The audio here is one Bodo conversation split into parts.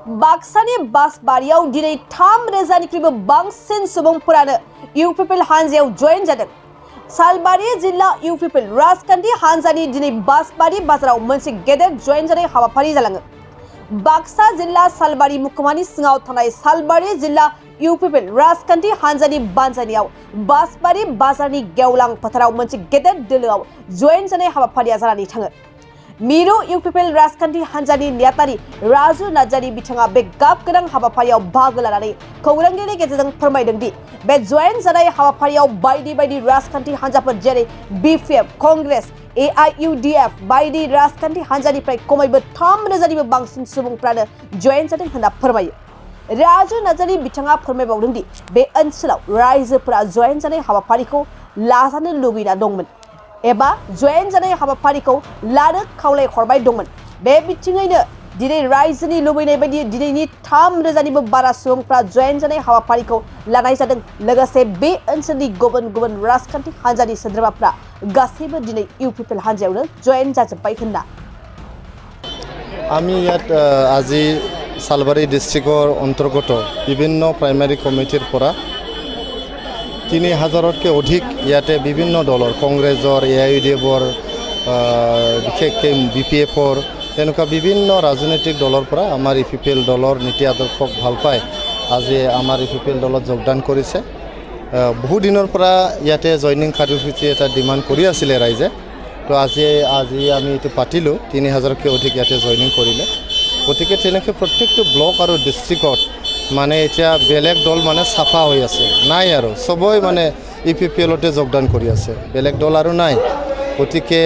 बाक्सानि बासबारियाव दिनै 3,000निख्रुइबो बांसिन सुबुंफोरानो UPPL हानजायाव जयेन जादों। सालबारि जिल्ला UPPL राजखान्थि हानजानि दिनै बासबारि बाजाराव मोनसे गेदेर जयेन जानाय हाबाफारि जालाङो। बाक्सा जिल्ला सालबारि महकुमानि सिङाव थानाय सालबारि जिल्ला UPPL राजखान्थि हानजानि बानजायनायाव बासबारि बाजारनि गेवलां फोथाराव मोनसे गेदेर दोलोआव जयेन जानाय हाबाफारिया जानानै थाङो। मिरु UPPL राजखान्थि हानजानि नेहाथारि राजु नार्जारि बिथाङा बे गाब गोनां हाबाफारियाव बाहागो लानानै खौरांगिरिनि गेजेरजों फोरमायदों दि बे जयेन जानाय हाबाफारियाव बायदि बायदि राजखान्थि हानजाफोर जेरै BPF, कंग्रेस, AIUDF बायदि राजखान्थि हानजानिफ्राय खमैबो 3,000निबो बांसिन सुबुंफ्रानो जयेन जादों होनना फोरमायो। राजु नार्जारि बिथाङा फोरमायबावदों दि बे ओनसोलाव रायजोफोरा जयेन जानाय हाबाफारिखौ लाजानो लुबैना दंमोन एबा जयेन जानाय हाबाफारिखौ लानो खावलायहरबाय दंमोन। बे बिथिङैनो दिनै रायजोनि लुबैनाय बायदि दिनैनि 3,000निबो बारा सुबुंफ्रा जयेन जानाय हाबाफारिखौ लानाय जादों। लोगोसे बे ओनसोलनि गुबुन गुबुन राजखान्थि हानजानि सोद्रोमाफ्रा गासैबो दिनै UPPL हानजायावनो जयेन जाजोब्बाय होनना। আমি ইয়াত আজি সালবাৰী ডিষ্ট্ৰিক্টৰ অন্তৰ্গত বিভিন্ন প্ৰাইমাৰী কমিটিৰ পৰা 3,000তকৈ অধিক ইয়াতে বিভিন্ন দলৰ কংগ্ৰেছৰ AIUDFৰ বিশেষকৈ BPFৰ তেনেকুৱা বিভিন্ন ৰাজনৈতিক দলৰ পৰা আমাৰ UPPL দলৰ নীতি আদৰ্শক ভাল পাই আজি আমাৰ UPPL দলত যোগদান কৰিছে। বহু দিনৰ পৰা ইয়াতে জইনিং কাৰ্যসূচী এটা ডিমাণ্ড কৰি আছিলে ৰাইজে। তো আজি আমি এইটো পাতিলোঁ 3,000তকৈ অধিক ইয়াতে জইনিং কৰিলে। গতিকে তেনেকৈ প্ৰত্যেকটো ব্লক আৰু ডিষ্ট্ৰিক্টত মানে এতিয়া বেলেগ দল মানে চাফা হৈ আছে নাই আৰু সবই মানে UPPLতে যোগদান কৰি আছে, বেলেগ দল আৰু নাই। গতিকে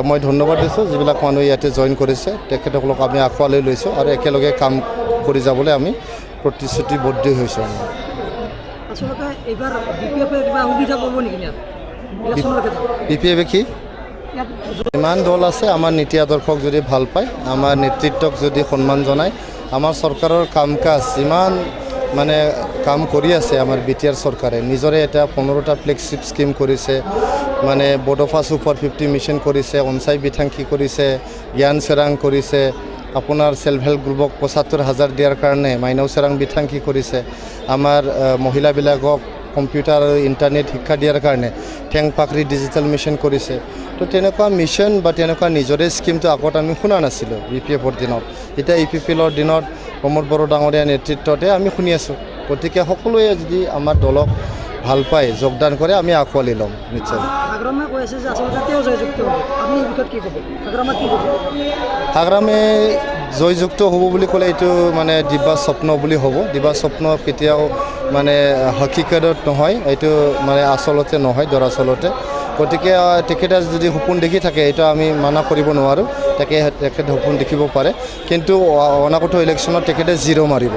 মই ধন্যবাদ দিছোঁ যিবিলাক মানুহ ইয়াতে জইন কৰিছে, তেখেতসকলক আমি আঁকোৱালি লৈছোঁ আৰু একেলগে কাম কৰি যাবলৈ আমি প্ৰতিশ্ৰুতিবদ্ধ হৈছোঁ। আচলতে এইবাৰ BPFে কিবা সুবিধা পাব নেকি ইয়াত? BPFে কি ইমান দল আছে আমাৰ নীতি আদৰ্শক যদি ভাল পায়, আমাৰ নেতৃত্বক যদি সন্মান জনায়, আমাৰ চৰকাৰৰ কাম কাজ ইমান মানে কাম কৰি আছে আমাৰ BTR চৰকাৰে নিজৰে এটা 15টা ফ্লেগশ্বিপ স্কিম কৰিছে, মানে বডফা সুপাৰ 50 মিছন কৰিছে, অঞ্চাই বিথাংকি কৰিছে, জ্ঞান চেৰাং কৰিছে, আপোনাৰ সেল্ফ হেল্প গ্ৰুপক 75,000 দিয়াৰ কাৰণে মাইনাও চেৰাং বিথাংকি কৰিছে, আমাৰ মহিলাবিলাকক কম্পিউটাৰ আৰু ইণ্টাৰনেট শিক্ষা দিয়াৰ কাৰণে ঠেং পাকৰি ডিজিটেল মিছন কৰিছে। তো তেনেকুৱা মিছন বা তেনেকুৱা নিজৰে স্কিমটো আগত আমি শুনা নাছিলোঁ BPFৰ দিনত। এতিয়া UPPLৰ দিনত প্ৰমোদ বড়ো ডাঙৰীয়া নেতৃত্বতে আমি শুনি আছোঁ। গতিকে সকলোৱে যদি আমাৰ দলক ভাল পায় যোগদান কৰে আমি আঁকোৱালি ল'ম নিশ্চয়। হাগ্ৰামে জয়যুক্ত হ'ব বুলি ক'লে এইটো মানে দিবা স্বপ্ন বুলি হ'ব। দিবা স্বপ্ন কেতিয়াও মানে হকিকতত নহয়, এইটো মানে আচলতে নহয় দৰাচলতে। গতিকে তেখেতে যদি সপোন দেখি থাকে এইটো আমি মানা কৰিব নোৱাৰোঁ, তেখেতে সপোন দেখিব পাৰে, কিন্তু অনাগত ইলেকশ্যনত তেখেতে 0 মাৰিব।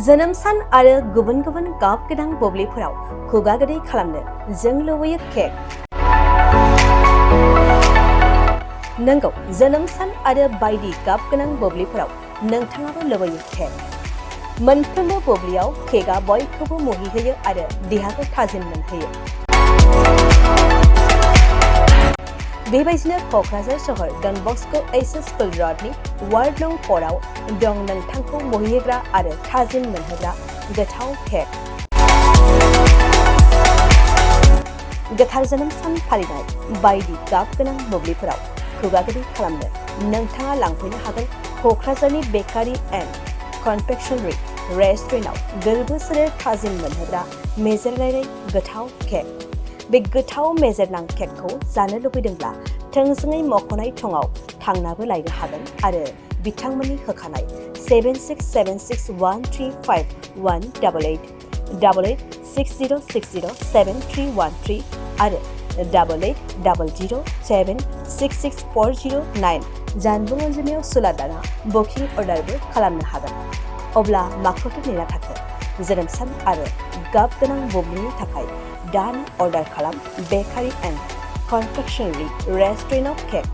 जोनोम सान आरो गुबुन गुबुन गाब गोनां बुब्लिफोराव खुगा गोदै खालामनो जों लुबैयो केक। नंगौ, जोनोम सान आरो बायदि गाब गोनां बुब्लिफोराव नोंथाङाबो लुबैयो केक। मोनफ्रोमबो बुब्लियाव केकआ बयखौबो मुहिहोयो आरो देहाखौ थाजिम मोनहोयो। बेबायदिनो क'क्राझार सहर डन बस्क' HS स्कुल र'डनि वार्ड नं 4आव दं नोंथांखौ मुहिहोग्रा आरो थाजिम मोनहोग्रा गोथाव केक। गोथार जोनोम सान फालिनाय बायदि गाब गोनां बुब्लिफोराव खुगा गोदै खालामनो नोंथाङा लांफैनो हागोन क'क्राझारनि बेकारि एन्ड कनफेक्शनारि रेस्टुरेन्टआव गोरबो सोलेर थाजिम मोनहोग्रा मेजेरनाय गोथाव केक। बे गोथाव मेजेरनां केकखौ जानो लुबैदोंब्ला थोंजोङै मख'नाय थंआव थांनाबो लायनो हागोन आरो बिथांमोननि होखानाय 767601351888 8860607313 आरो 8800766409 जानबुं अनजिमायाव सुलादाना बुकिं अर्डारबो खालामनो हागोन। अब्ला माखौथो नेना थाखो? जोनोम सान आरो गाब गोनां बुब्लिनि थाखाय दानो अर्डार खालाम बेकारि एन्ड कनफेक्शनारि रेस्टुरेन्टआव केक।